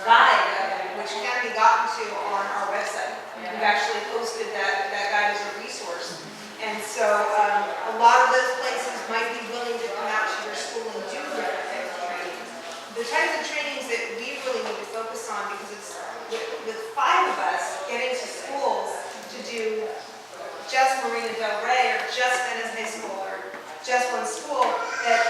guide, which can be gotten to on our website. We've actually posted that guide as a resource. And so a lot of those places might be willing to come out to your school and do different types of trainings. The types of trainings that we really need to focus on, because it's with 5 of us getting to schools to do just Marina Del Rey or just Venice High School or just one school, that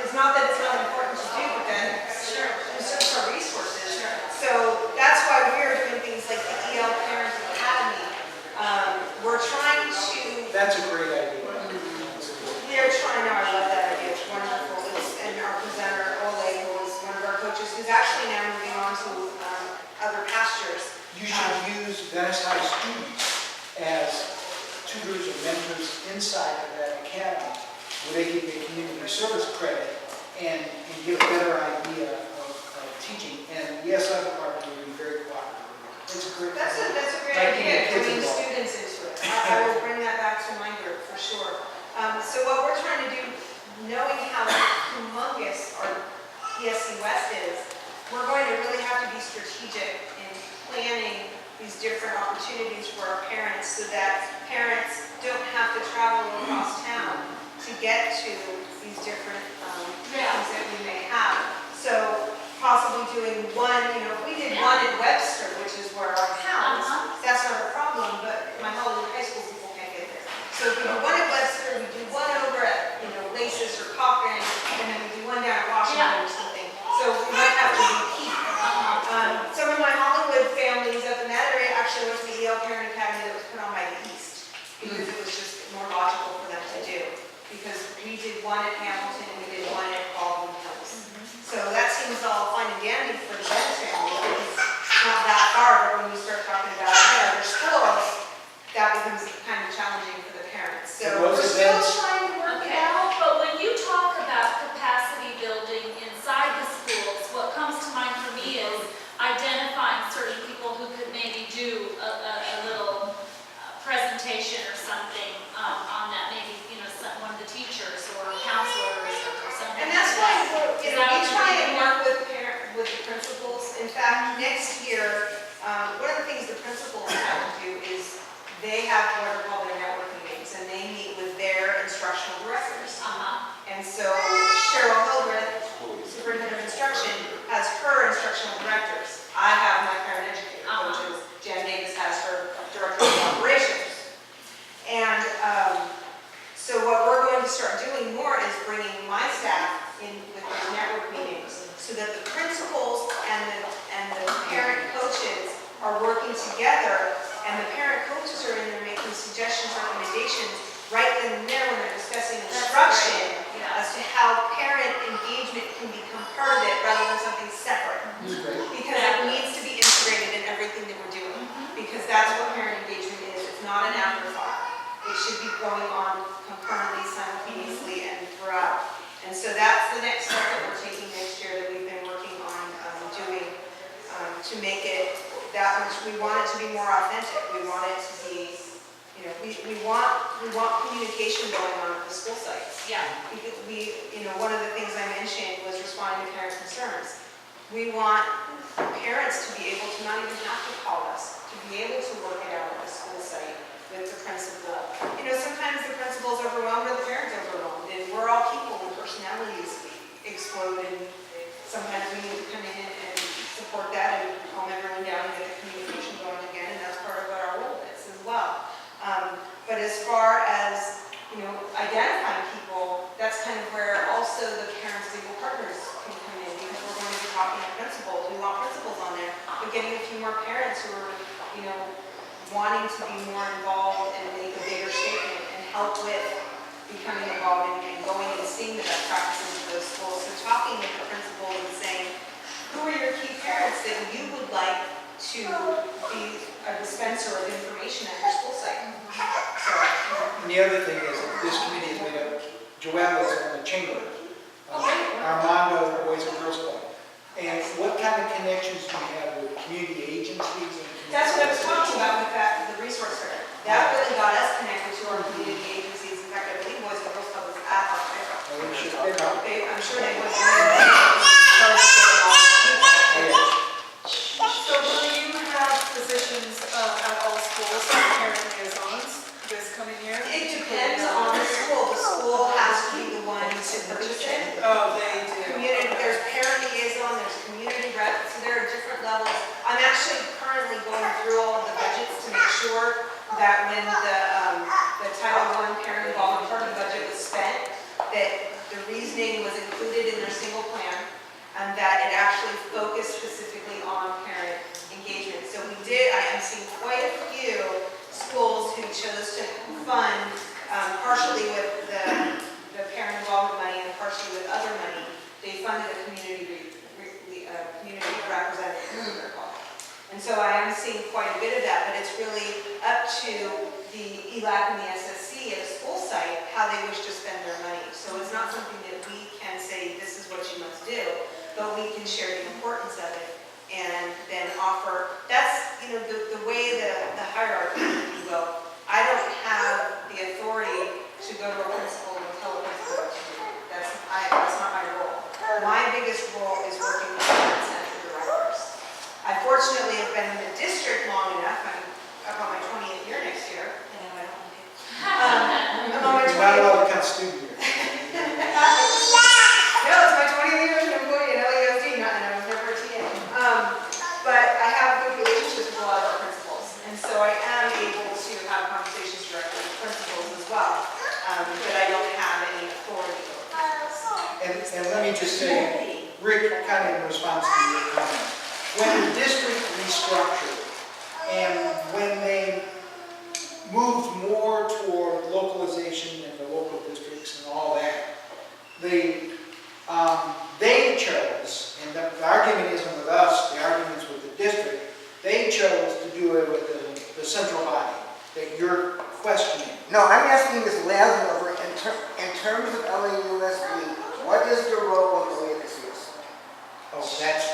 it's not that it's not important to do, but then conserves our resources. So that's why we're doing things like the EL Parent Academy. We're trying to... That's a great idea. They're trying, I love that idea, it's wonderful. And our presenter, Ole, who is one of our coaches, who's actually now moving on to other pastures. You should use Venice High students as tutors or mentors inside of that academy, where they can get community service credit and get a better idea of teaching. And the ESI department will be very cooperative. It's a great idea. That's a great idea, bringing students into it. I will bring that back to my group for sure. So what we're trying to do, knowing how humongous our ESC West is, we're going to really have to be strategic in planning these different opportunities for our parents so that parents don't have to travel across town to get to these different things that we may have. So possibly doing one, if we did one in Webster, which is where our house, that's not a problem, but my Hollywood High School people can't get there. So if we do one at Webster, we do one over at, Laces or Cochran, and then we do one down at Washington or something. So we might have to repeat. Some of my Hollywood families up in that area actually went to the EL Parent Academy that was put on by the East, because it was just more logical for them to do. Because we did one at Hamilton and we did one at Baldwin Hills. So that seems all fine and dandy for the Venice family. It's not that far, but when you start talking about other schools, that becomes kind of challenging for the parents. So we're still trying to work it out. But when you talk about capacity building inside the schools, what comes to mind for me is identifying certain people who could maybe do a little presentation or something on that, maybe one of the teachers or counselors or something. And that's why we try and work with the principals. In fact, next year, one of the things the principals have to do is they have what are called their networking meetings, and they meet with their instructional directors. And so Cheryl Hildreth, Superintendent of Instruction, has her instructional directors. I have my parent educator coaches. Jen Davis has her director of operations. And so what we're going to start doing more is bringing my staff in with those network meetings so that the principals and the parent coaches are working together, and the parent coaches are in there making suggestions, recommendations right then and there when they're discussing instruction as to how parent engagement can become part of it rather than something separate. Because it needs to be integrated in everything that we're doing. Because that's what parent engagement is. It's not an afterthought. It should be going on concurrently, simultaneously, and throughout. And so that's the next step that we're taking next year that we've been working on doing to make it that much. We want it to be more authentic. We want it to be, we want communication going on at the school sites. Yeah. Because one of the things I mentioned was responding to parent concerns. We want parents to be able to not even have to call us, to be able to work it out at the school site with the principal. Sometimes the principal's overwhelmed or the parent's overwhelmed, and we're all people and personalities explode, and sometimes we need to come in and support that and calm everyone down and get the communication going again, and that's part of what our role is as well. But as far as identifying people, that's kind of where also the parents' legal partners can come in, because we're going to be talking to principals. We want principals on there, but getting a few more parents who are, wanting to be more involved and make a bigger statement and help with becoming involved and going and seeing the best practices of those schools. So talking with the principal and saying, who are your key parents that you would like to be a dispenser of information at your school site? And the other thing is that this committee is made up, Joelle is on the chamber, Armando, Boys and Girls Club. And what kind of connections do you have with community agencies? That's what I was talking about with the resource center. That really got us connected to our community agencies. In fact, I believe Boys and Girls Club was at our fair. I'm sure they would. actually currently going through all of the budgets to make sure that when the Title I parent involvement part of the budget was spent, that the reasoning was included in their single plan, and that it actually focused specifically on parent engagement. So I am seeing quite a few schools who chose to fund partially with the parent involvement money and partially with other money. They funded a community representative, they're called. And so I am seeing quite a bit of that, but it's really up to the ELAC and the SSC at a school site how they wish to spend their money. So it's not something that we can say, this is what you must do, but we can share the importance of it and then offer. That's, the way the hierarchy, if you will. I don't have the authority to go to a principal and tell a principal what to do. That's not my role. My biggest role is working with parent center directors. I fortunately have been in the district long enough. I'm on my 20th year next year. I know I don't want to. I'm on my 20th. You're not allowed to count student years. No, it's my 20th year as an employee at LAUSD, and I was never a TA. But I have good relationships with a lot of our principals, and so I am able to have conversations directly with principals as well, but I don't have any authority over that. And let me just say, Rick, kind of in response to your comment, when the district restructured and when they moved more toward localization and the local districts and all that, they chose, and the argument isn't with us, the argument's with the district, they chose to do it with the central body that you're questioning. No, I'm asking Ms. Laslover, in terms of LAUSD, what is the role of the Venice? Oh, that's,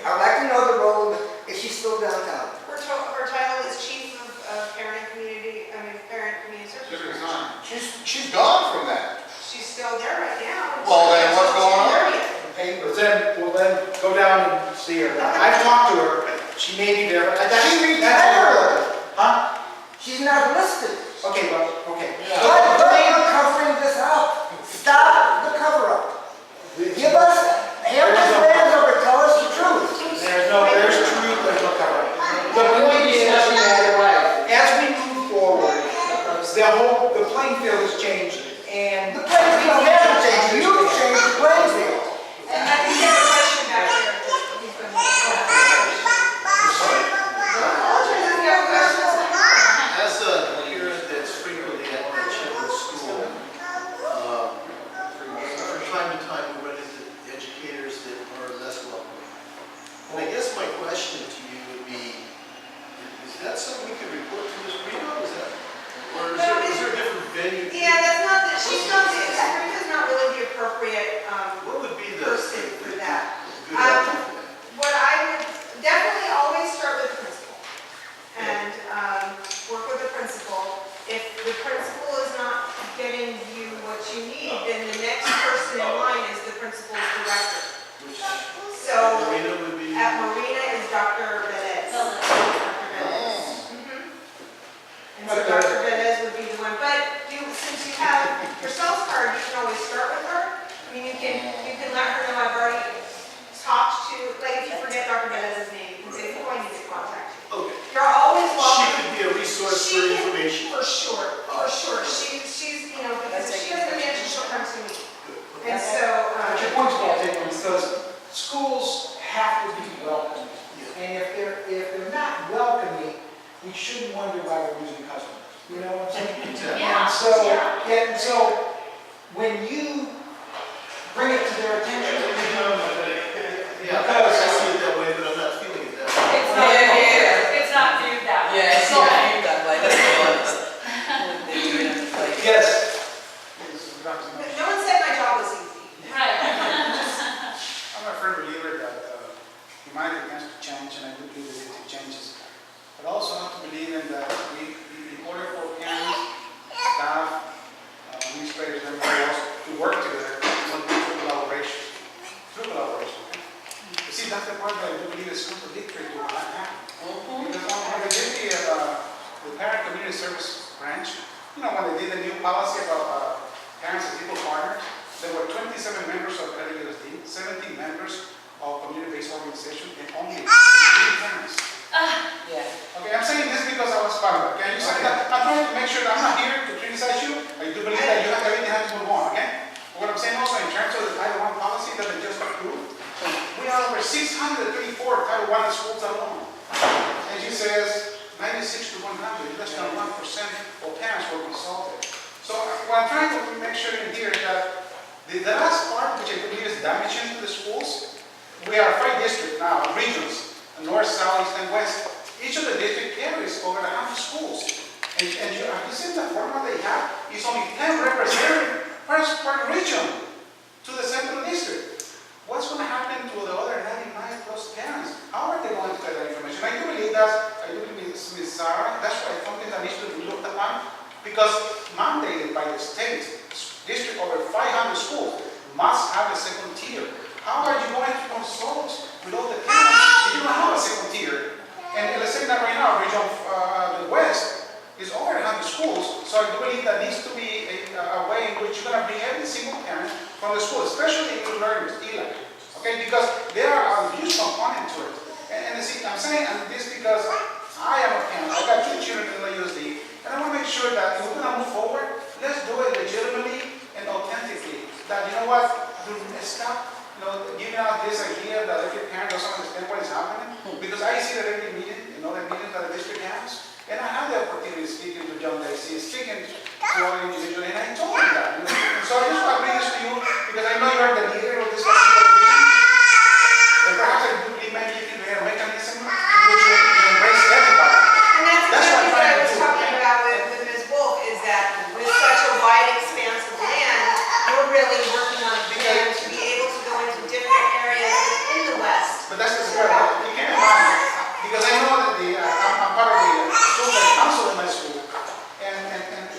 I'd like to know the role, is she still downtown? Her title is Chief of Parent Community She Services. resigned. She's gone from that. She's still there right now. Well, then what's going on? well then, go down and see her. I've talked to her, she may be there, but She that's retired. Huh? She's not listed. Okay, well, okay. But you're covering this up. Stop the cover-up. Give us, have Ms. Laslover tell us the truth. There's truth, there's no cover. The point is, as we move forward, the playing field has changed, and The playing field hasn't changed. You've changed the playing field. And I think you have a question back there. that he's going to apologize if you have questions. As a parent that's frequently at my children's school, from time to time we run into educators that are less welcoming. And I guess my question to you would be, is that something we can report to Ms. Reno? Or is there a different venue? Yeah, Sabrina's not really the appropriate What would be the person for that. good option for that? What I would definitely always start with the principal and work with the principal. If the principal is not getting you what you need, then the next person in line is the principal's director. Which So Marina would be? at Marina is Dr. Velez. Dr. Velez. And so Dr. Velez would be the one, but since you have your sales card, you can always start with her. I mean, you can let her know I've already talked to, like if you forget Dr. Velez's name, you can say, who do I need to contact? Okay. You're always She welcome. could be a resource for She can- information. For sure. She's, because if she doesn't answer, she'll come to me. And so, but your point's well taken, because schools have to be welcoming. And if they're not welcoming, we shouldn't wonder why we're losing customers. You know what I'm saying? Yeah. And so when you bring it to their attention, Yeah, I see it that way, but I'm not feeling it that way. It's not viewed that way. Yeah, it's not viewed that way, let's be honest. yes. no one said my job was easy. Right. I'm a firm believer that humanity has to change, and I do believe that it changes. But also have to believe in that in order for parents, staff, administrators, and everybody else to work together, we want to do collaboration. Through collaboration. You see, that's the part that I do believe is contradictory to what happened. Because when they did the parent community service branch, when they did the new policy about parents as equal partners, there were 27 members of LAUSD, 17 members of community-based organization, and only 3 parents. are over 634 Title I schools alone. And she says 96 to 100, less than 1% of parents will be consulted. So what I'm trying to make sure in here is that the last part, which I believe is damaging to the schools, we are 5 districts now, regions, north, south, east, and west. Each of the district carries over 100 schools. And you see the formula they have is only 10 representatives per region to the central district. What's going to happen to the other 99 plus parents? How are they going to get that information? I do believe Ms. Sarah, that's why something that needs to be looked upon, because mandated by the state, district over 500 schools must have a second tier. How are you going to consult with all the parents if you don't have a second tier? And let's say that right now, region the West is over 100 schools, so I do believe that needs to be a way in which you're going to bring every single parent from the school, especially English learners, ELAC, okay, because they are a huge component to it. And see, I'm saying this because I am a parent, I got 2 children in LAUSD, and I want to make sure that if we're going to move forward, let's do it legitimately and authentically. That, you know what, stop giving out this idea that every parent doesn't understand what is happening, because I see that every meeting, the meetings that the district has, and I had the opportunity of speaking to John Dicey, speaking to other individuals, and I told him that. And so I just want to bring this to you, because I know you are the leader of this particular vision, and perhaps I do believe maybe you can create a mechanism in which you embrace everybody. And that's exactly what I was trying to do. talking about with Ms. Wolf, is that with such a wide expanse of land, we're really working on a plan to be able to go into different areas in the West. But that's the part, you keep in mind, because I know that I'm part of the school council in my school, and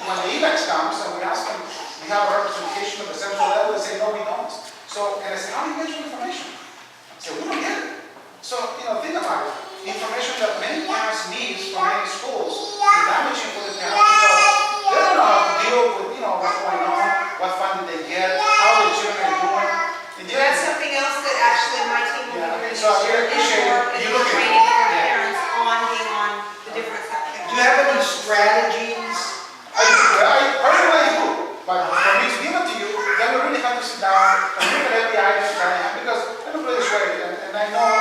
when the ELACs comes and we ask them, we have a representation of the central level, they say, no, we don't. So, and I say, how do you get your information? I say, we don't get it. So, think about it. The information that many parents need from many schools is damaging for the parents because they don't know how to deal with, what's going on, what funding they get, how the children are doing. And That's something else that actually my team will be doing So I this year, appreciate is you more looking. training for parents on being on the different. Do you have any strategies? I personally do, but for me to give it to you, then we really have to sit down and look at every item that I have, because I don't really swear it, and I know,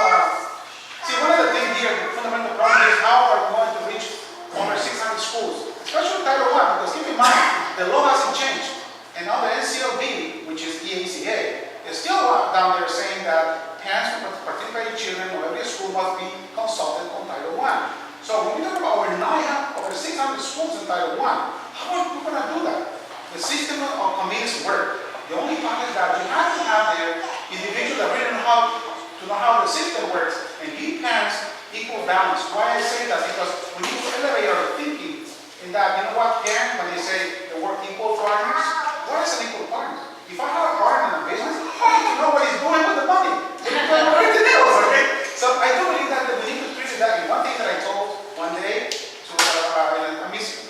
see, one of the things here, the fundamental problem is how are we going to reach over 600 schools, especially Title I, because keep in mind, the law hasn't changed, and now the NCLB, which is EACA, is still down there saying that parents who participate in children or every school must be consulted on Title I. So when we talk about over 600 schools in Title I, how are we going to do that? The system of committees work. The only part is that you have to have there individuals that really know how the system works and give parents equal balance. Why I say that? Because we need to elevate our thinking in that, parents, when they say the word equal partners, what is an equal partner? If I have a partner in a business, I need to know what he's doing with the money. Everything else, okay? So I do believe that we need to treat it that way. One thing that I told one day to Miss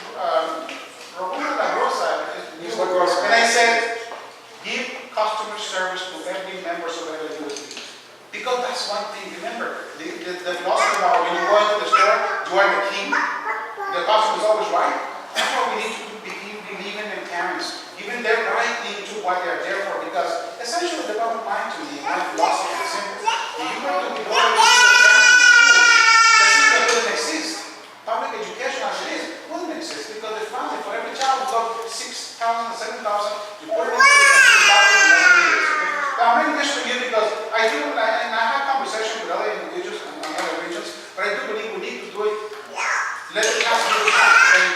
Roberta La Rosa, and I said, give customer service to every member of the LAUSD. Because that's one thing, remember, the philosophy about when you go into the store, you are the king, the customer is always right. That's why we need to begin believing in parents, giving their right into what they are there for, because essentially the bottom line to me, my philosophy is simple. If you were to be going to the system doesn't exist. Public education as it is wouldn't exist, because the family for every child would go 6,000, 7,000, you put it into the I'm bringing this to you because I do, and I have conversations with other individuals and other regions, but I do believe we need to do it. Let the child do it. Okay?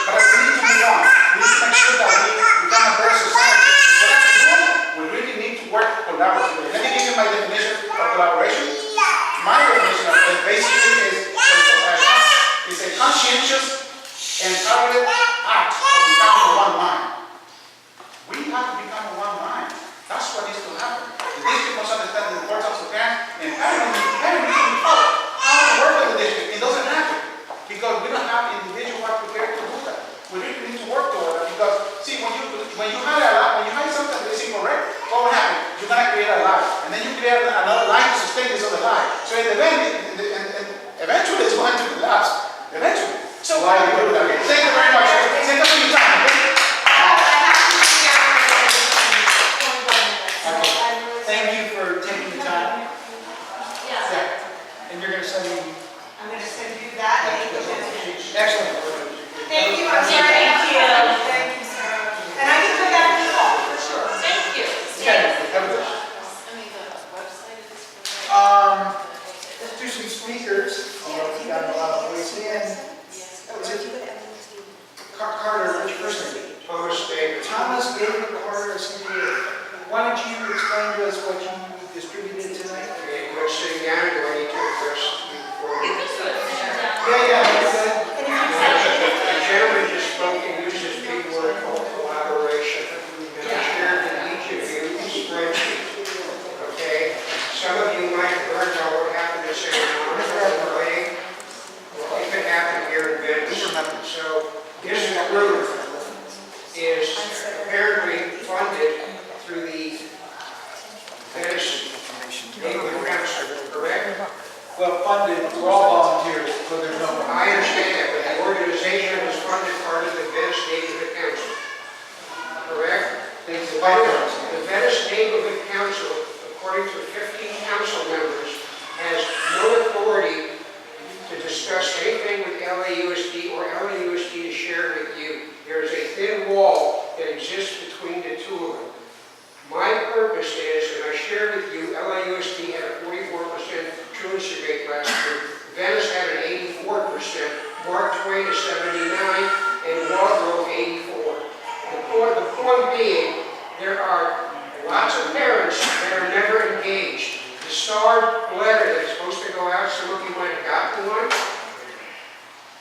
But we need to move on. We need to make sure that we become a better society. So for that to do it, we really need to work collaboratively. Let me give you my definition of collaboration. My definition of it basically is a conscientious and targeted act of becoming one mind. We have to become one mind. That's what needs to happen. The district must understand the importance of parents, and parents need to be taught how to work with the district. It doesn't happen because we don't have individuals who are prepared to do that. We really need to work toward that because, see, when you hide something that is incorrect, what will happen? You're going to create a lie, and then you create another lie to sustain this other lie. So in the end, eventually it's going to collapse. Eventually. So why do you do that? Thank you very much. Thank you for your time. Thank you for taking the time. speakers, although we've got a lot of voice in. Was it Carter, what's your first name? Thomas David. Thomas David Carter, CPA. Why don't you explain to us what you distributed tonight? Okay, we're sitting down, do I need to address you before? Yeah, that's good. The gentleman just spoke and used this big word called collaboration. And I shared with each of you a spreadsheet, okay? Some of you might have heard about what happened in San Juan, right? Well, it could happen here in Venice. So this group is apparently funded through the Venice Neighborhood Council, correct? Well, funded, we're all volunteers, so there's no. I understand that, but the organization is funded part of the Venice Neighborhood Council, correct? The Venice Neighborhood Council, according to 15 council members, has no authority to discuss anything with LAUSD or LAUSD to share with you. There is a thin wall that exists between the two of them. My purpose is, and I shared with you, LAUSD had a 44% truancy rate last year. Venice had an 84%, Mark Twain a 79, and Waldrop 84. The point being, there are lots of parents that are never engaged. The starred letter that's supposed to go out, some of you might have gotten one.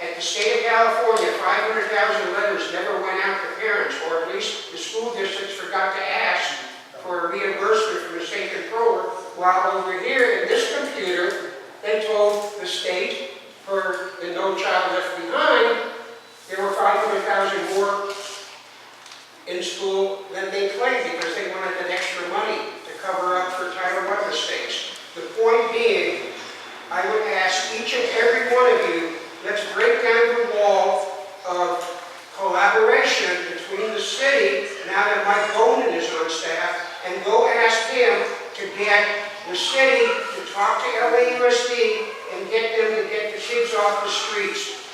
At the state of California, 500,000 letters never went out to parents, or at least the school districts forgot to ask for a reimbursement from the state controller, while over here in this computer, they told the state for the No Child Left Behind, there were 500,000 more in school than they claimed because they wanted that extra money to cover up for Title I mistakes. The point being, I would ask each and every one of you, let's break down the wall of collaboration between the city, now that Mike Bowman is on staff, and go ask him to get the city to talk to LAUSD and get them to get the kids off the streets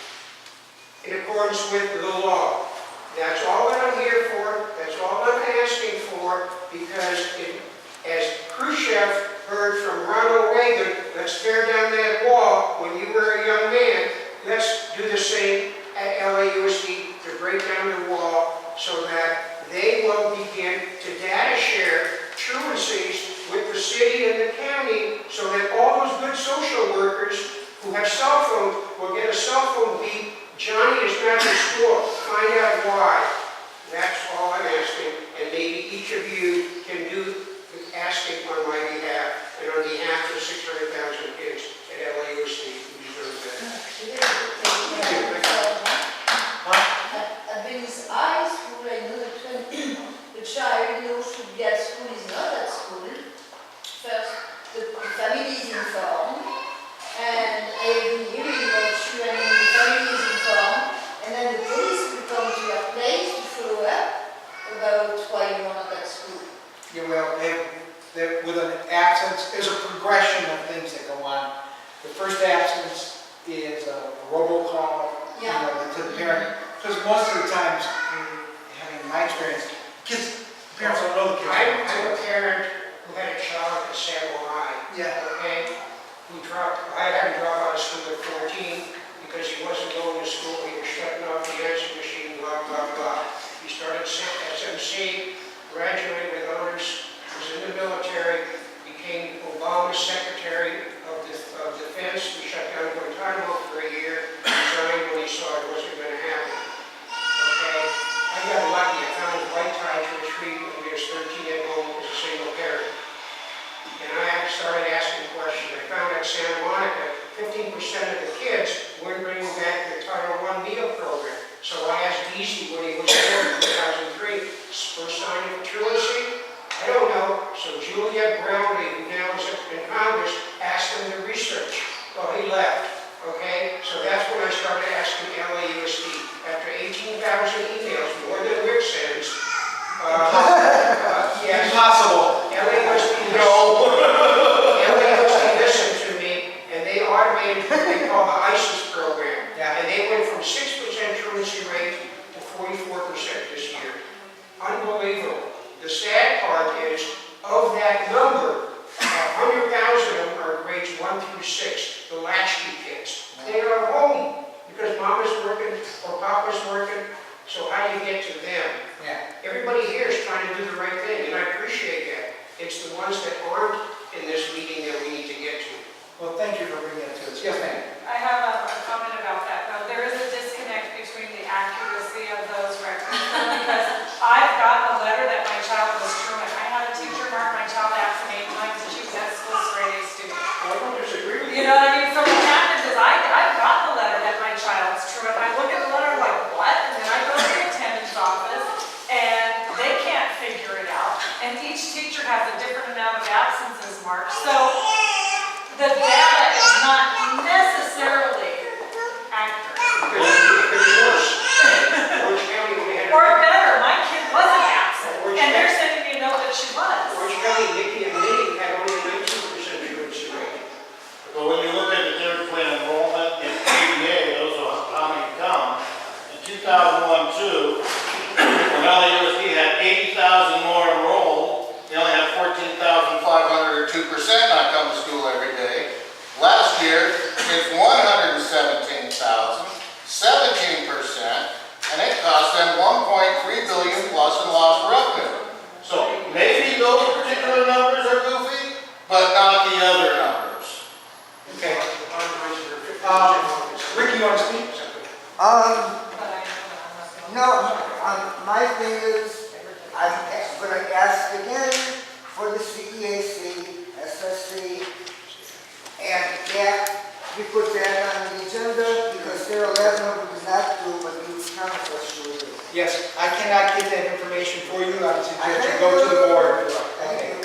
in accordance with the law. That's all that I'm here for. That's all I'm asking for, because as Khrushchev heard from Ronald Reagan, let's tear down that wall when you were a young man. Let's do the same at LAUSD to break down the wall so that they will begin to data share truancies with the city and the county, so that all those good social workers who have cell phones will get a cell phone beep. Johnny is not in school. Find out why. That's all I'm asking, and maybe each of you can do the asking on my behalf and on behalf of 600,000 kids at LAUSD who deserve that. At Venice High School, I know that when the child should be at school is not at school. First, the family is informed, and I have been hearing about you, and the family is informed, and then the police will come to your place to follow up about why you are not at school. Yeah, well, with an absence, there's a progression of things that go on. The first absence is a robocall, to the parent, because most of the times, in my experience, parents don't know the kids. I'm a parent who had a child at San Juan, okay? I had him drop out of school at 14 because he wasn't going to school, he was shutting off the answering machine, blah, blah, blah. He started SMC, graduated with honors, was in the military, became Obama's Secretary of Defense. He shut down Guantanamo for a year, resigned when he saw it wasn't going to happen. Okay? I got lucky, I found his white tie to a tree when he was 13 at home as a single parent. And I started asking questions. I found at Santa Monica, 15% of the kids weren't bringing back the Title I meal program. So I asked DC when he was there in 2003, first sign of truancy? I don't know. So Juliet Brownlee, who now is in Congress, asked him to research. Well, he left. Okay? So that's when I started asking LAUSD. After 18,000 emails, more than Rick sends, yes. Impossible. LAUSD listened to me, and they automated what they call the ISIS program. And they went from 6% truancy rate to 44% this year. Unbelievable. The sad part is, of that number, 100,000 of them are grades 1 through 6. The latch Well, thank you for bringing it to us. Yes, ma'am. I have a comment about that, though. There is a disconnect between the accuracy of those records, because I've got a letter that my child was truant. I had a teacher mark my child absent 8 times, and she was at school straight A student. I don't disagree with You know what I mean? So what happens is I've got the letter that my child's truant. I look at the letter like, what? And then I go to the attendance office, and they can't figure it out. And each teacher has a different amount of absences marked. So the data is not necessarily accurate. It was worse. Orange County, we had. Or better, my kid wasn't absent, and they're sending me a note that she was. Orange County, Nikki and Minnie had only a 19% truancy rate. But when you look at the difference between enrollment and ADA, those are how many come. In 2001-2, when LAUSD had 80,000 more enrolled, they only had 14,500 or 2% not come to school every day. Last year, it's 117,000, 17%, and it cost them 1.3 billion plus in lost revenue. So maybe those particular numbers are goofy, but not the other numbers. Okay. Rick, you want to speak? No, my thing is, I'm gonna ask again for the CEAC, SSC, and that, we put that on the agenda, because there are 11 of them did not do, but these councils should do. Yes, I cannot get that information for you. I would suggest you go to the board. Thank you.